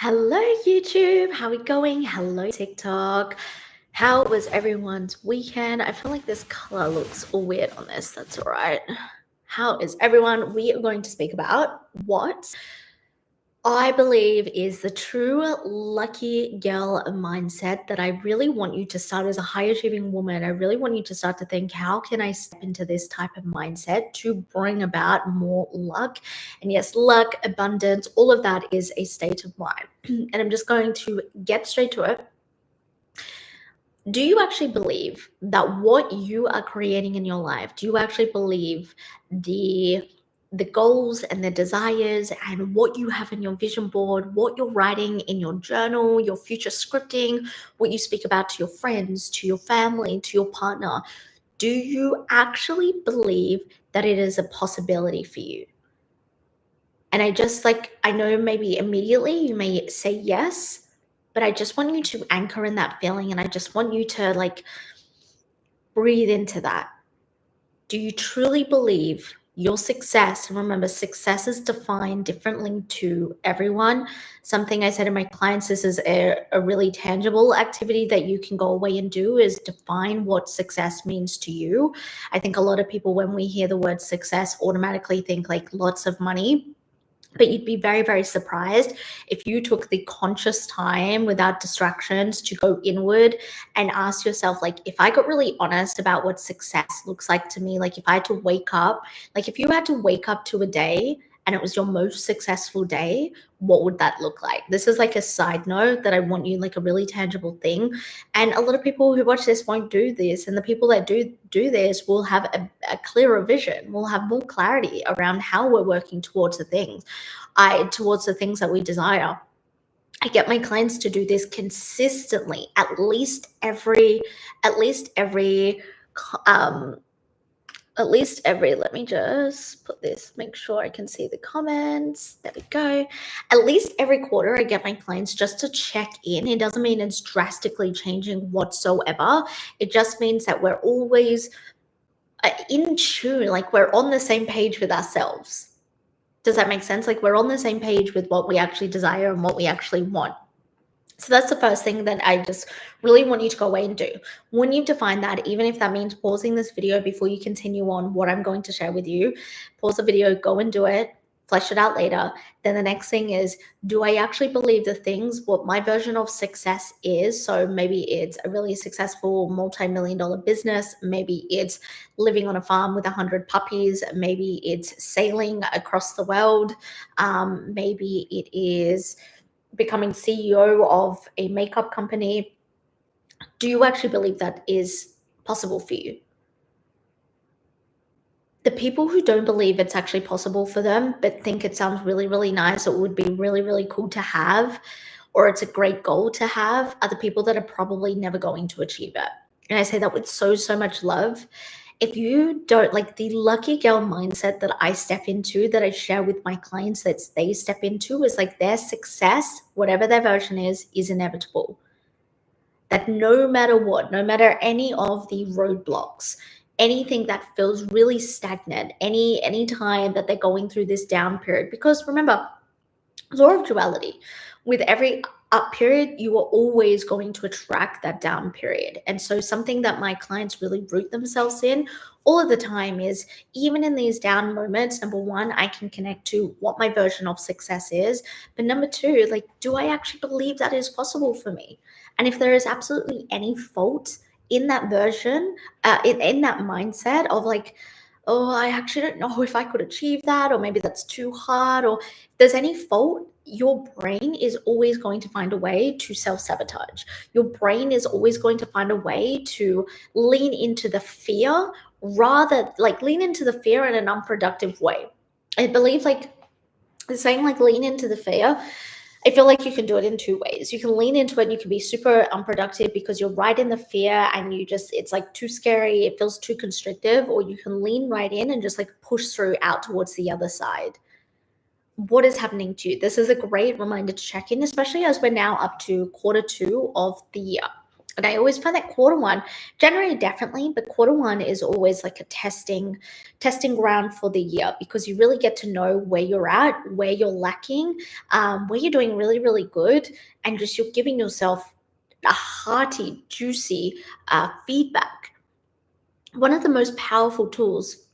Hello, YouTube. How we going? Hello, TikTok. How was everyone's weekend? I feel like this color looks weird on this. That's all right. How is everyone? We are going to speak about what I believe is the true lucky girl mindset that I really want you to start as a high achieving woman. I really want you to start to think, how can I step into this type of mindset to bring about more luck? And yes, luck, abundance, all of that is a state of mind. And I'm just going to get straight to it. Do you actually believe that what you are creating in your life, do you actually believe the goals and the desires and what you have in your vision board, what you're writing in your journal, your future scripting, what you speak about to your friends, to your family, to your partner, do you actually believe that it is a possibility for you? And I know maybe immediately you may say yes, but I just want you to anchor in that feeling, and I just want you to breathe into that. Do you truly believe your success? And remember, success is defined differently to everyone. Something I said to my clients, this is a really tangible activity that you can go away and do, is define what success means to you. I think a lot of people, when we hear the word success, automatically think like lots of money. But you'd be very, very surprised if you took the conscious time without distractions to go inward and ask yourself, like, if I got really honest about what success looks like to me, like if I had to wake up, like if you had to wake up to a day and it was your most successful day, what would that look like? This is like a side note that I want you, like a really tangible thing. And a lot of people who watch this won't do this. And the people that do this will have a clearer vision, will have more clarity around how we're working towards the things. Towards the things that we desire. I get my clients to do this consistently, um, let me just put this, make sure I can see the comments. There we go. At least every quarter, I get my clients just to check in. It doesn't mean it's drastically changing whatsoever. It just means that we're always in tune, like we're on the same page with ourselves. Does that make sense? Like we're on the same page with what we actually desire and what we actually want. So that's the first thing that I just really want you to go away and do. When you've defined that, even if that means pausing this video before you continue on what I'm going to share with you, pause the video, go and do it, flesh it out later. Then the next thing is, do I actually believe the things, what my version of success is? So maybe it's a really successful multi-million-dollar business. Maybe it's living on a farm with 100 puppies. Maybe it's sailing across the world. Maybe it is becoming CEO of a makeup company. Do you actually believe that is possible for you? The people who don't believe it's actually possible for them, but think it sounds really, really nice, or would be really, really cool to have, or it's a great goal to have, are the people that are probably never going to achieve it. And I say that with so, so much love. If you don't, like, the lucky girl mindset that I step into, that I share with my clients, that they step into, is like their success, whatever their version is inevitable. That no matter what, no matter any of the roadblocks, anything that feels really stagnant, any time that they're going through this down period, because remember, law of duality, with every up period, you are always going to attract that down period. And so something that my clients really root themselves in all of the time is, even in these down moments, number one, I can connect to what my version of success is. But number two, like, do I actually believe that is possible for me? And if there is absolutely any fault in that version, in that mindset of like, oh, I actually don't know if I could achieve that, or maybe that's too hard, or if there's any fault, your brain is always going to find a way to self-sabotage. Your brain is always going to find a way to lean into the fear, rather like lean into the fear in an unproductive way. I believe like saying like lean into the fear, I feel like you can do it in two ways. You can lean into it and you can be super unproductive because you're right in the fear and it's like too scary, it feels too constrictive, or you can lean right in and just like push through out towards the other side. What is happening to you? This is a great reminder to check in, especially as we're now up to quarter two of the year. And I always find that quarter one, January definitely, but quarter one is always like a testing ground for the year, because you really get to know where you're at, where you're lacking, where you're doing really, really good, and just you're giving yourself a hearty, juicy feedback. One of the most powerful tools,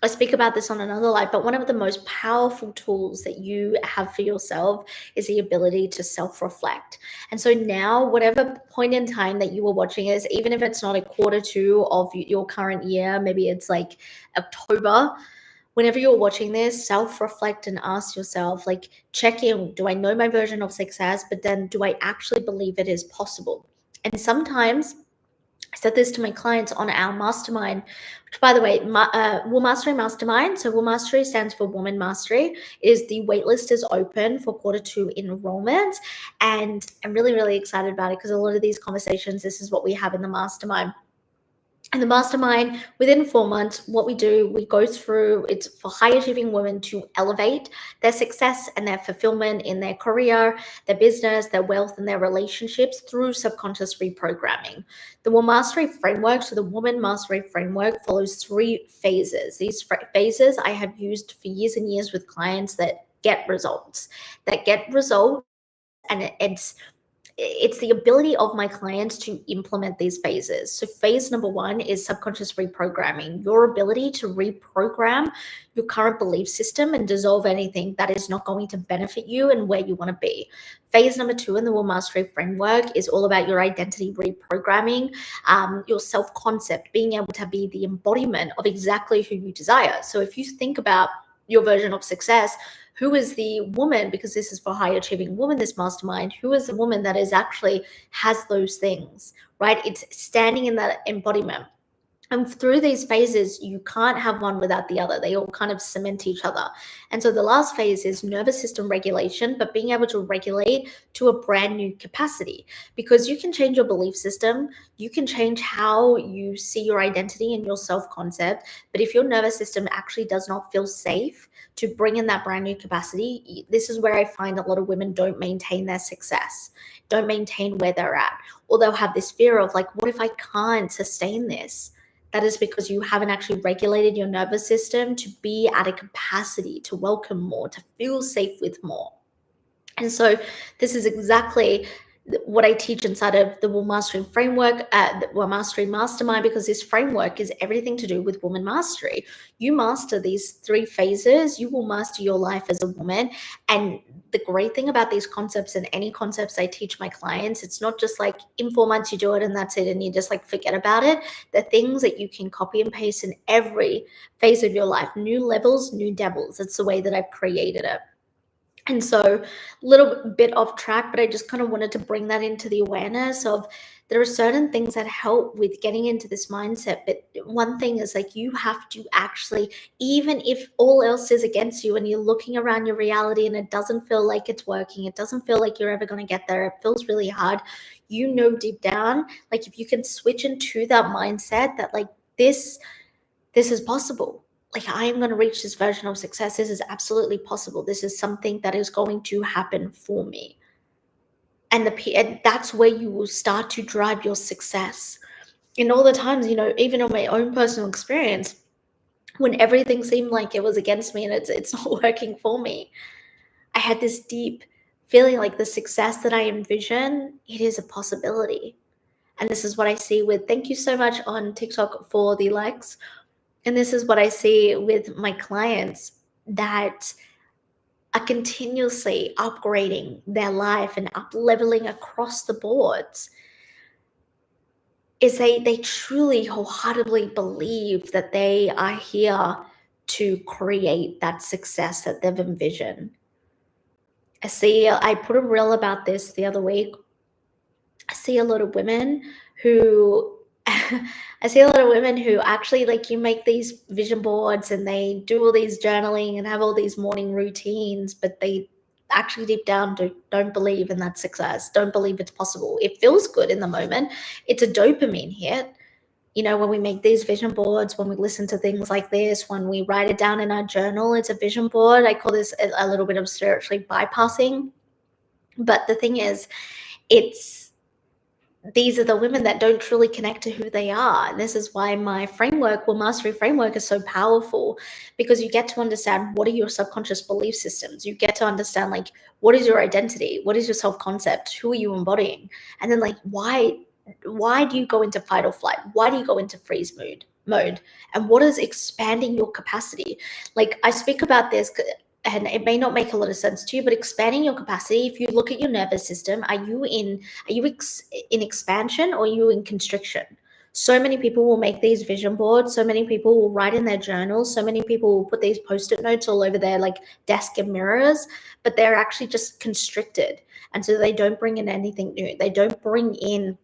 I speak about this on another live, but one of the most powerful tools that you have for yourself is the ability to self reflect. And so now, whatever point in time that you are watching this, even if it's not a quarter two of your current year, maybe it's like October, whenever you're watching this, self reflect and ask yourself, like, check in, do I know my version of success? But then, do I actually believe it is possible? And sometimes, I said this to my clients on our mastermind, which, by the way, Wool Mastery Mastermind. So Wool Mastery stands for Woman Mastery. Is the waitlist is open for quarter two enrollment, and I'm really, really excited about it, because a lot of these conversations, this is what we have in the mastermind. And the mastermind, within 4 months, what we do, we go through, it's for high achieving women to elevate their success and their fulfillment in their career, their business, their wealth, and their relationships through subconscious reprogramming. The Woman Mastery framework, so the Woman Mastery framework, follows 3 phases. These phases I have used for years and years with clients that get results, and it's the ability of my clients to implement these phases. So phase number 1 is subconscious reprogramming, your ability to reprogram your current belief system and dissolve anything that is not going to benefit you and where you want to be. Phase number 2 in the Will Mastery framework is all about your identity reprogramming, your self-concept, being able to be the embodiment of exactly who you desire. So if you think about your version of success, who is the woman, because this is for high achieving women, this mastermind, who is the woman that is actually has those things, right? It's standing in that embodiment. And through these phases, you can't have one without the other. They all kind of cement each other. And so the last phase is nervous system regulation, but being able to regulate to a brand new capacity, because you can change your belief system, you can change how you see your identity and your self-concept. But if your nervous system actually does not feel safe to bring in that brand new capacity, this is where I find a lot of women don't maintain their success, don't maintain where they're at, or they'll have this fear of like, what if I can't sustain this? That is because you haven't actually regulated your nervous system to be at a capacity to welcome more, to feel safe with more. And so this is exactly what I teach inside of the Woman Mastery framework, the Woman Mastery Mastermind, because this framework is everything to do with woman mastery. You master these 3 phases, you will master your life as a woman. And the great thing about these concepts, and any concepts I teach my clients, it's not just like in 4 months you do it and that's it and you just like forget about it. The things that you can copy and paste in every phase of your life, new levels, new devils. It's the way that I've created it. And so, a little bit off track, but I just kind of wanted to bring that into the awareness of there are certain things that help with getting into this mindset. But one thing is like you have to actually, even if all else is against you and you're looking around your reality and it doesn't feel like it's working, it doesn't feel like you're ever going to get there, it feels really hard. You know, deep down, like if you can switch into that mindset that like this is possible. Like, I am going to reach this version of success. This is absolutely possible. This is something that is going to happen for me. And that's where you will start to drive your success. In all the times, even on my own personal experience, when everything seemed like it was against me and it's not working for me, I had this deep feeling like the success that I envision, it is a possibility. And this is what I see with, thank you so much on TikTok for the likes. And this is what I see with my clients that are continuously upgrading their life and up leveling across the boards, is they truly wholeheartedly believe that they are here to create that success that they've envisioned. I put a reel about this the other week. I see a lot of women who I see a lot of women who actually, like, you make these vision boards and they do all these journaling and have all these morning routines, but they actually deep down don't believe in that success, don't believe it's possible. It feels good in the moment. It's a dopamine hit. When we make these vision boards, when we listen to things like this, when we write it down in our journal, it's a vision board. I call this a little bit of spiritually bypassing. But the thing is, it's these are the women that don't truly connect to who they are. And this is why my framework, Will Mastery Framework, is so powerful, because you get to understand what are your subconscious belief systems. You get to understand, like, what is your identity? What is your self-concept? Who are you embodying? And then, like, why do you go into fight or flight? Why do you go into freeze mode? And what is expanding your capacity? Like, I speak about this, and it may not make a lot of sense to you, but expanding your capacity, if you look at your nervous system, are you in expansion, or are you in constriction? So many people will make these vision boards. So many people will write in their journals. So many people will put these Post-it notes all over their, like, desk and mirrors, but they're actually just constricted. And so they don't bring in anything new. They don't bring in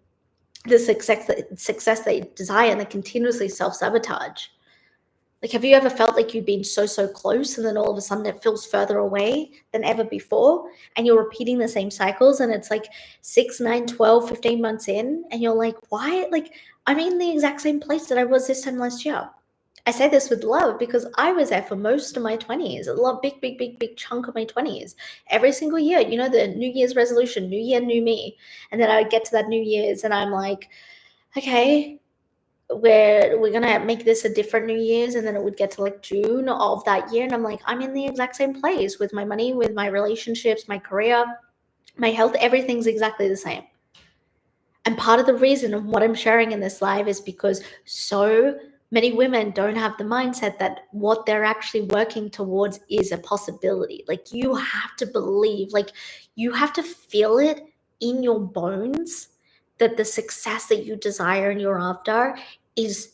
the success they desire, and they continuously self-sabotage. Like, have you ever felt like you've been so close, and then all of a sudden it feels further away than ever before, and you're repeating the same cycles, and it's like 6, 9, 12, 15 months in, and you're like, why? Like, I'm in the exact same place that I was this time last year. I say this with love because I was there for most of my 20s, a lot, big chunk of my 20s. Every single year, you know, the New Year's resolution, new year, new me. And then I would get to that New Year's and I'm like, okay, we're gonna make this a different New Year's. And then it would get to like June of that year, and I'm like, I'm in the exact same place with my money, with my relationships, my career, my health. Everything's exactly the same. And part of the reason of what I'm sharing in this live is because so many women don't have the mindset that what they're actually working towards is a possibility. Like, you have to believe, like, you have to feel it in your bones that the success that you desire and you're after is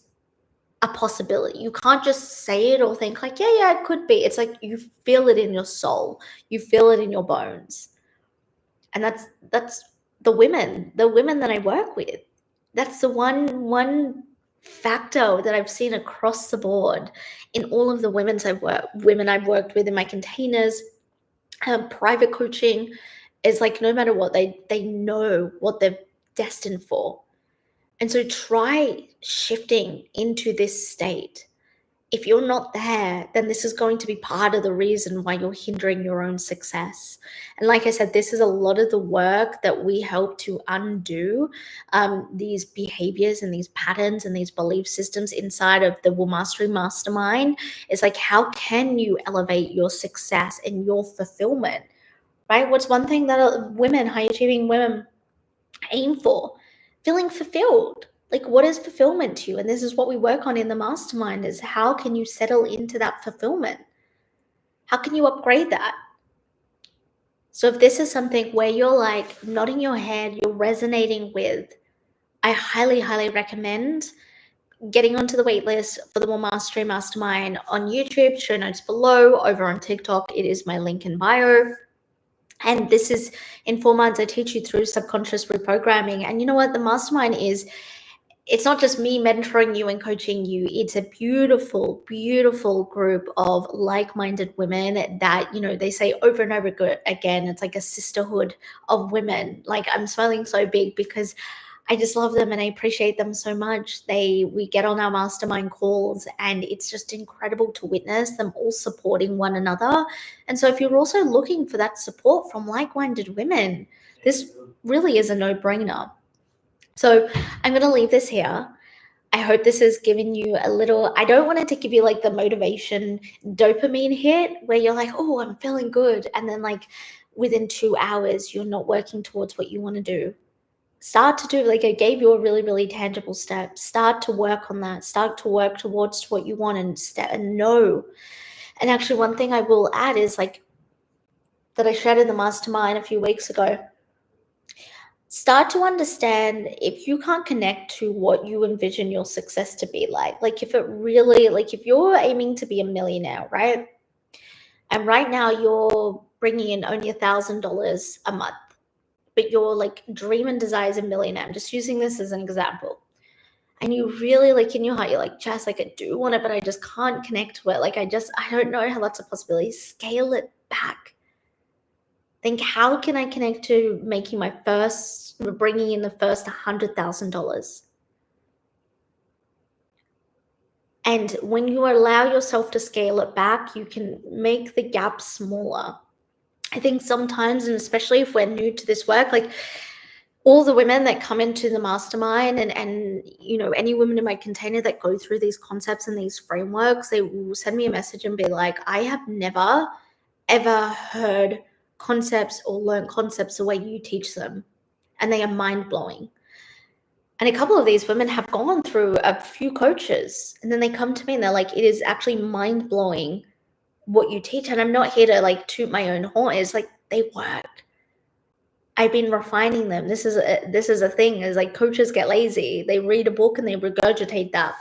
a possibility. You can't just say it or think like, yeah, it could be. It's like you feel it in your soul. You feel it in your bones. And that's the women that I work with. That's the one factor that I've seen across the board in all of the women I've worked with in my containers, private coaching, is like, no matter what, they know what they're destined for. And so try shifting into this state. If you're not there, then this is going to be part of the reason why you're hindering your own success. And like I said, this is a lot of the work that we help to undo, these behaviors and these patterns and these belief systems inside of the Will Mastery Mastermind. It's like, how can you elevate your success and your fulfillment, right? What's one thing that women, high achieving women, aim for? Feeling fulfilled. Like, what is fulfillment to you? And this is what we work on in the mastermind, is how can you settle into that fulfillment? How can you upgrade that? So if this is something where you're like nodding your head, you're resonating with, I highly recommend getting onto the wait list for the Will Mastery Mastermind on YouTube. Show notes below. Over on TikTok, it is my link in bio. And this is, in 4 months, I teach you through subconscious reprogramming. And you know what? The mastermind is, it's not just me mentoring you and coaching you. It's a beautiful group of like-minded women that, you know, they say over and over again, it's like a sisterhood of women. Like, I'm smiling so big because I just love them and I appreciate them so much. We get on our mastermind calls and it's just incredible to witness them all supporting one another. And so if you're also looking for that support from like-minded women, this really is a no-brainer. So I'm going to leave this here. I hope this has given you a little, I don't want it to give you like the motivation dopamine hit where you're like, oh, I'm feeling good. And then like within 2 hours, you're not working towards what you want to do. Start to do, like I gave you a really tangible step. Start to work on that. Start to work towards what you want and know. And actually, one thing I will add is like that I shared in the mastermind a few weeks ago. Start to understand, if you can't connect to what you envision your success to be like if it really, like if you're aiming to be a millionaire, right? And right now you're bringing in only $1,000 a month, but your like dream and desire is a millionaire. I'm just using this as an example. And you really, like in your heart, you're like, Jess, like I do want it, but I just can't connect to it. Like I don't know how that's a possibility. Scale it back. Think, how can I connect to bringing in the first $100,000? And when you allow yourself to scale it back, you can make the gap smaller. I think sometimes, and especially if we're new to this work, like all the women that come into the mastermind and any women in my container that go through these concepts and these frameworks, they will send me a message and be like, I have never ever heard concepts or learned concepts the way you teach them, and they are mind-blowing. And a couple of these women have gone through a few coaches, and then they come to me and they're like, it is actually mind-blowing what you teach. And I'm not here to like toot my own horn. It's like they work. I've been refining them. This is a thing, is like coaches get lazy. They read a book and they regurgitate that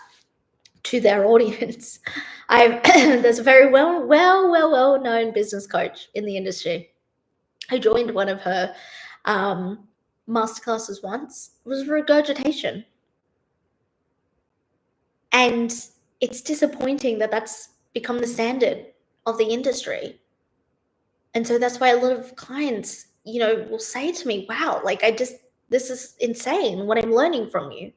to their audience. There's a very well known business coach in the industry. I joined one of her masterclasses once. It was regurgitation. And it's disappointing that that's become the standard of the industry. And so that's why a lot of clients, will say to me, wow, like this is insane what I'm learning from you.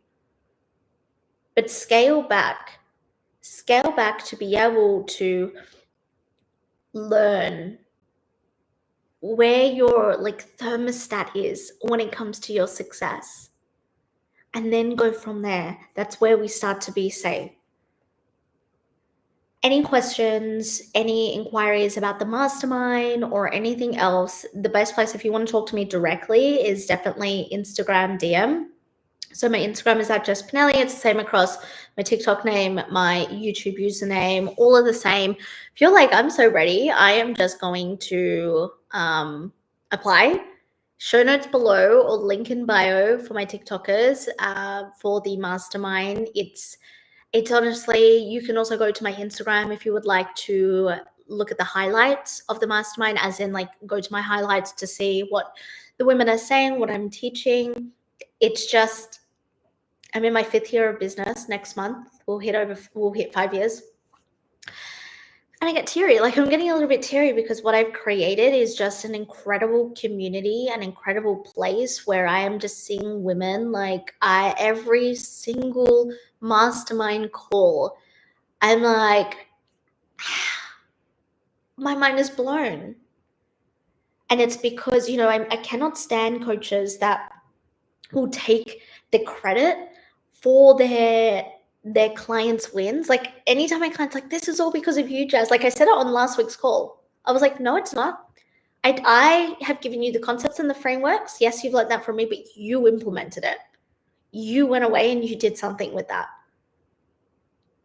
But scale back to be able to learn where your like thermostat is when it comes to your success. And then go from there. That's where we start to be safe. Any questions, any inquiries about the mastermind or anything else, the best place if you want to talk to me directly is definitely Instagram DM. So my Instagram is at just Pinili. It's the same across my TikTok name, my YouTube username, all are the same. If you're like, I'm so ready, I am just going to apply. Show notes below or link in bio for my TikTokers for the mastermind. It's honestly, you can also go to my Instagram if you would like to look at the highlights of the mastermind, as in like go to my highlights to see what the women are saying, what I'm teaching. It's just, I'm in my 5th year of business next month. We'll hit 5 years. And I get teary. Like I'm getting a little bit teary because what I've created is just an incredible community, an incredible place where I am just seeing women like every single mastermind call. I'm like, my mind is blown. And it's because, I cannot stand coaches that will take the credit for their clients' wins. Like anytime my client's like, this is all because of you, Jazz. Like I said it on last week's call. I was like, no, it's not. I have given you the concepts and the frameworks. Yes, you've learned that from me, but you implemented it. You went away and you did something with that.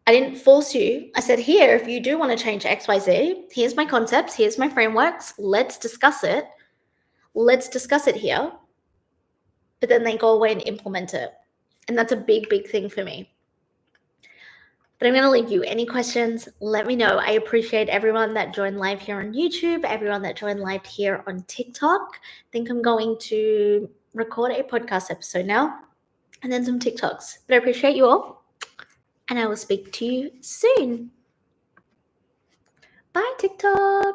I didn't force you. I said, here, if you do want to change XYZ, here's my concepts, here's my frameworks. Let's discuss it. Let's discuss it here. But then they go away and implement it. And that's a big, big thing for me. But I'm going to leave you. Any questions, let me know. I appreciate everyone that joined live here on YouTube, everyone that joined live here on TikTok. I think I'm going to record a podcast episode now and then some TikToks. But I appreciate you all, and I will speak to you soon. Bye, TikTok.